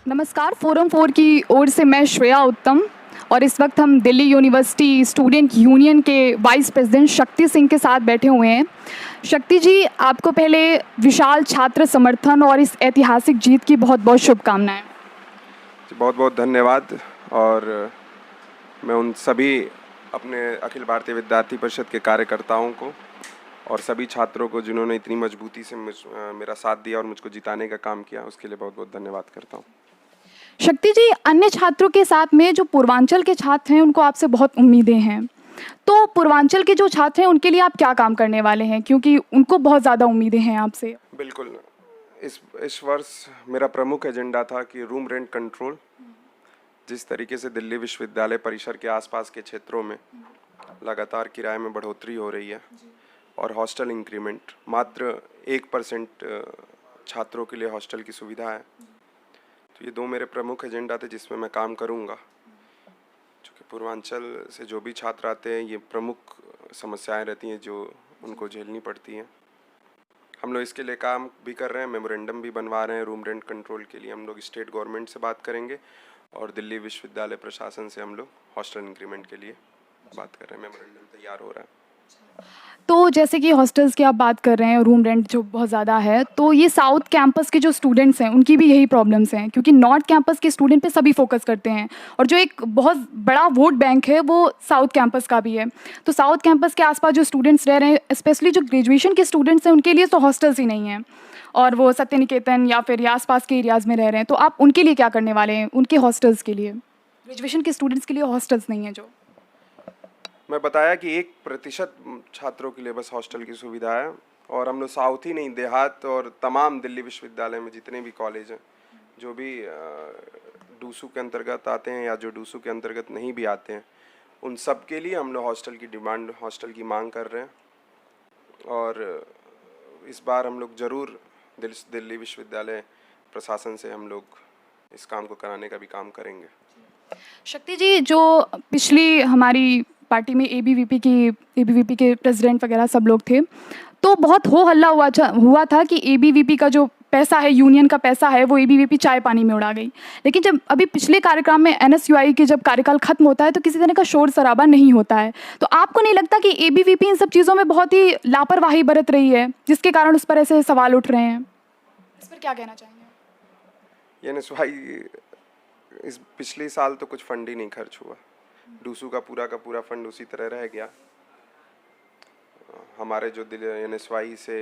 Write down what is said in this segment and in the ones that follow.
नमस्कार, फोरम 4 की ओर से मैं श्रेया उत्तम और इस वक्त हम दिल्ली यूनिवर्सिटी स्टूडेंट यूनियन के वाइस प्रेसिडेंट शक्ति सिंह के साथ बैठे हुए हैं। शक्ति जी, आपको पहले विशाल छात्र समर्थन और इस ऐतिहासिक जीत की बहुत बहुत शुभकामनाएं। बहुत बहुत धन्यवाद। और मैं उन सभी अपने अखिल भारतीय विद्यार्थी परिषद के कार्यकर्ताओं को और सभी छात्रों को जिन्होंने इतनी मजबूती से मेरा साथ दिया और मुझको जिताने का काम किया, उसके लिए बहुत बहुत धन्यवाद करता हूँ। शक्ति जी, अन्य छात्रों के साथ में जो पूर्वांचल के छात्र हैं उनको आपसे बहुत उम्मीदें हैं, तो पूर्वांचल के जो छात्र हैं उनके लिए आप क्या काम करने वाले हैं, क्योंकि उनको बहुत ज़्यादा उम्मीदें हैं आपसे। बिल्कुल, इस वर्ष मेरा प्रमुख एजेंडा था कि रूम रेंट कंट्रोल, जिस तरीके से दिल्ली विश्वविद्यालय परिसर के आसपास के क्षेत्रों में लगातार किराए में बढ़ोतरी हो रही है और हॉस्टल इंक्रीमेंट, मात्र 1% छात्रों के लिए हॉस्टल की सुविधा है, तो ये दो मेरे प्रमुख एजेंडा थे जिसमें मैं काम करूंगा। क्योंकि पूर्वांचल से जो भी छात्र आते हैं, ये प्रमुख समस्याएं रहती हैं जो उनको झेलनी पड़ती हैं। हम लोग इसके लिए काम भी कर रहे हैं, मेमोरेंडम भी बनवा रहे हैं। रूम रेंट कंट्रोल के लिए हम लोग स्टेट गवर्नमेंट से बात करेंगे और दिल्ली विश्वविद्यालय प्रशासन से हम लोग हॉस्टल इंक्रीमेंट के लिए बात कर रहे हैं। मेमोरेंडम तैयार हो रहा है। तो जैसे कि हॉस्टल्स की आप बात कर रहे हैं, रूम रेंट जो बहुत ज़्यादा है, तो ये साउथ कैंपस के जो स्टूडेंट्स हैं उनकी भी यही प्रॉब्लम्स हैं, क्योंकि नॉर्थ कैंपस के स्टूडेंट पे सभी फोकस करते हैं और जो एक बहुत बड़ा वोट बैंक है वो साउथ कैंपस का भी है। तो साउथ कैंपस के आसपास जो स्टूडेंट्स रह रहे हैं, स्पेशली जो ग्रेजुएशन के स्टूडेंट्स हैं, उनके लिए तो हॉस्टल्स ही नहीं हैं और वो सत्य निकेतन या फिर ये आसपास के एरियाज़ में रह रहे हैं। तो आप उनके लिए क्या करने वाले हैं, उनके हॉस्टल्स के लिए? ग्रेजुएशन के स्टूडेंट्स के लिए हॉस्टल्स नहीं है जो मैं बताया कि 1% छात्रों के लिए बस हॉस्टल की सुविधा है, और हम लोग साउथ ही नहीं, देहात और तमाम दिल्ली विश्वविद्यालय में जितने भी कॉलेज हैं, जो भी डूसू के अंतर्गत आते हैं या जो डूसू के अंतर्गत नहीं भी आते हैं, उन सब के लिए हम लोग हॉस्टल की मांग कर रहे हैं। और इस बार हम लोग ज़रूर दिल्ली विश्वविद्यालय प्रशासन से हम लोग इस काम को कराने का भी काम करेंगे। शक्ति जी, जो पिछली हमारी पार्टी में एबीवीपी के प्रेसिडेंट वगैरह सब लोग थे, तो बहुत हो हल्ला हुआ था कि एबीवीपी का जो पैसा है, यूनियन का पैसा है, वो एबीवीपी चाय पानी में उड़ा गई। लेकिन जब अभी पिछले कार्यक्रम में एनएसयूआई के जब कार्यकाल खत्म होता है तो किसी तरह का शोर शराबा नहीं होता है, तो आपको नहीं लगता कि एबीवीपी इन सब चीज़ों में बहुत ही लापरवाही बरत रही है, जिसके कारण उस पर ऐसे सवाल उठ रहे हैं? इस पर क्या कहना चाहेंगे? एनएसयूआई इस पिछले साल तो कुछ फंड ही नहीं खर्च हुआ। डूसू का पूरा फंड उसी तरह रह गया। हमारे जो एनएसयूआई से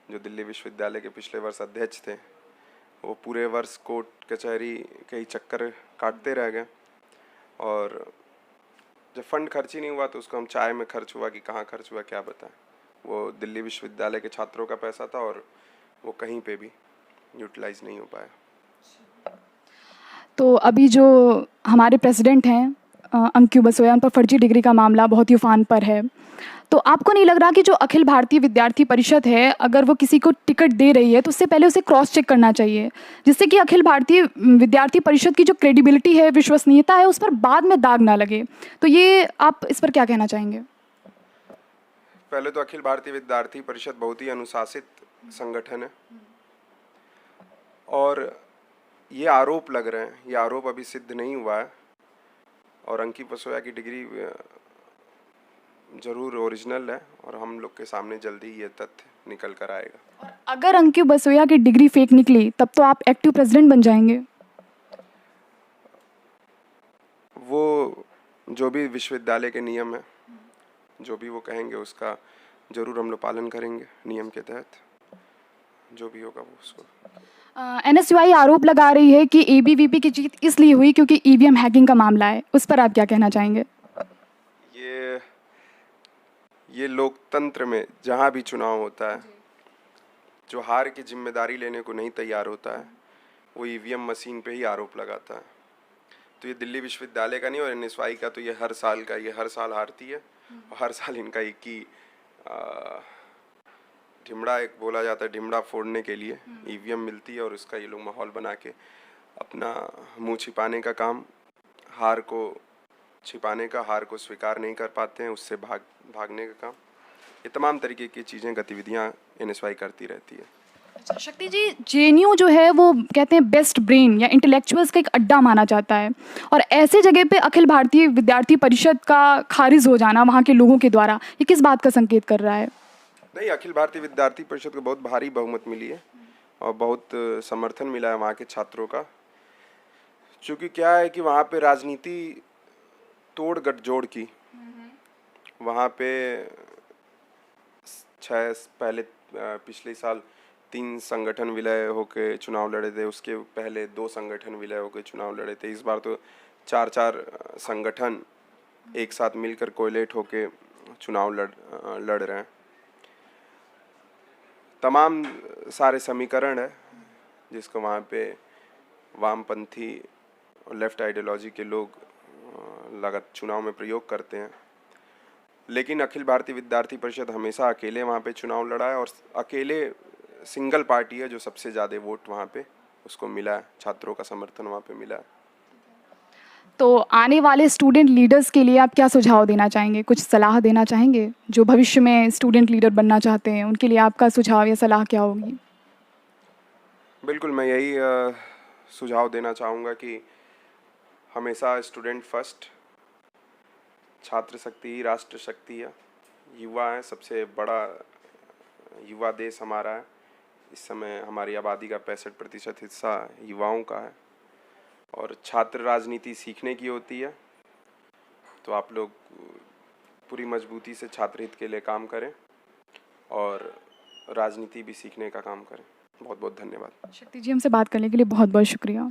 जो दिल्ली विश्वविद्यालय के पिछले वर्ष अध्यक्ष थे, वो पूरे वर्ष कोर्ट कचहरी के ही चक्कर काटते रह गए, और जब फंड खर्च ही नहीं हुआ तो उसको हम चाय में खर्च हुआ कि कहाँ खर्च हुआ क्या बताएं। वो दिल्ली विश्वविद्यालय के छात्रों का पैसा था और वो कहीं पे भी यूटिलाइज नहीं हो पाया। तो अभी जो हमारे प्रेसिडेंट हैं अंक्यू बसोया, उन पर फर्जी डिग्री का मामला बहुत ही उफान पर है, तो आपको नहीं लग रहा कि जो अखिल भारतीय विद्यार्थी परिषद है, अगर वो किसी को टिकट दे रही है तो उससे पहले उसे क्रॉस चेक करना चाहिए, जिससे कि अखिल भारतीय विद्यार्थी परिषद की जो क्रेडिबिलिटी है, विश्वसनीयता है, उस पर बाद में दाग ना लगे? तो ये आप इस पर क्या कहना चाहेंगे? पहले तो अखिल भारतीय विद्यार्थी परिषद बहुत ही अनुशासित संगठन है, और ये आरोप लग रहे हैं, ये आरोप अभी सिद्ध नहीं हुआ है, और अंकित बसोया की डिग्री जरूर ओरिजिनल है और हम लोग के सामने जल्दी ये तथ्य निकल कर आएगा। और अगर अंकित बसोया की डिग्री फेक निकली तब तो आप एक्टिव प्रेसिडेंट बन जाएंगे? वो जो भी विश्वविद्यालय के नियम है, जो भी वो कहेंगे उसका जरूर हम लोग पालन करेंगे। नियम के तहत जो भी होगा वो उसको। एनएसयूआई आरोप लगा रही है कि एबीवीपी की जीत इसलिए हुई क्योंकि ईवीएम हैकिंग का मामला है, उस पर आप क्या कहना चाहेंगे? ये लोकतंत्र में जहाँ भी चुनाव होता है, जो हार की जिम्मेदारी लेने को नहीं तैयार होता है, वो ईवीएम मशीन पे ही आरोप लगाता है। तो ये दिल्ली विश्वविद्यालय का नहीं और एनएसयूआई का तो ये हर साल हारती है, और हर साल इनका एक ही ढिमड़ा, एक बोला जाता है ढिमड़ा फोड़ने के लिए ईवीएम मिलती है, और उसका ये लोग माहौल बना के अपना मुंह छिपाने का काम, हार को छिपाने का, हार को स्वीकार नहीं कर पाते हैं, उससे भागने का काम, ये तमाम तरीके की चीज़ें, गतिविधियां एनएसयूआई करती रहती है। अच्छा, शक्ति जी, जेएनयू जो है वो कहते हैं बेस्ट ब्रेन या इंटेलेक्चुअल्स का एक अड्डा माना जाता है, और ऐसे जगह पे अखिल भारतीय विद्यार्थी परिषद का खारिज हो जाना वहाँ के लोगों के द्वारा, ये किस बात का संकेत कर रहा है? नहीं, अखिल भारतीय विद्यार्थी परिषद को बहुत भारी बहुमत मिली है और बहुत समर्थन मिला है वहाँ के छात्रों का। चूँकि क्या है कि वहाँ पे राजनीति तोड़ गठजोड़ की, वहाँ पे पिछले साल 3 संगठन विलय होकर चुनाव लड़े थे, उसके पहले 2 संगठन विलय होकर चुनाव लड़े थे। इस बार तो 4-4 संगठन एक साथ मिलकर कोएलेट होकर चुनाव लड़ रहे हैं। तमाम सारे समीकरण है जिसको वहाँ पे वामपंथी और लेफ्ट आइडियोलॉजी के लोग चुनाव में प्रयोग करते हैं, लेकिन अखिल भारतीय विद्यार्थी परिषद हमेशा अकेले वहाँ पे चुनाव लड़ा है और अकेले सिंगल पार्टी है जो सबसे ज़्यादा वोट वहाँ पे उसको मिला है, छात्रों का समर्थन वहाँ पे मिला है। तो आने वाले स्टूडेंट लीडर्स के लिए आप क्या सुझाव देना चाहेंगे, कुछ सलाह देना चाहेंगे? जो भविष्य में स्टूडेंट लीडर बनना चाहते हैं उनके लिए आपका सुझाव या सलाह क्या होगी? बिल्कुल, मैं यही सुझाव देना चाहूँगा कि हमेशा स्टूडेंट फर्स्ट, छात्र शक्ति ही राष्ट्र शक्ति है। युवा है, सबसे बड़ा युवा देश हमारा है। इस समय हमारी आबादी का 65% हिस्सा युवाओं का है और छात्र राजनीति सीखने की होती है। तो आप लोग पूरी मजबूती से छात्र हित के लिए काम करें और राजनीति भी सीखने का काम करें। बहुत बहुत धन्यवाद। शक्ति जी, हमसे बात करने के लिए बहुत बहुत शुक्रिया।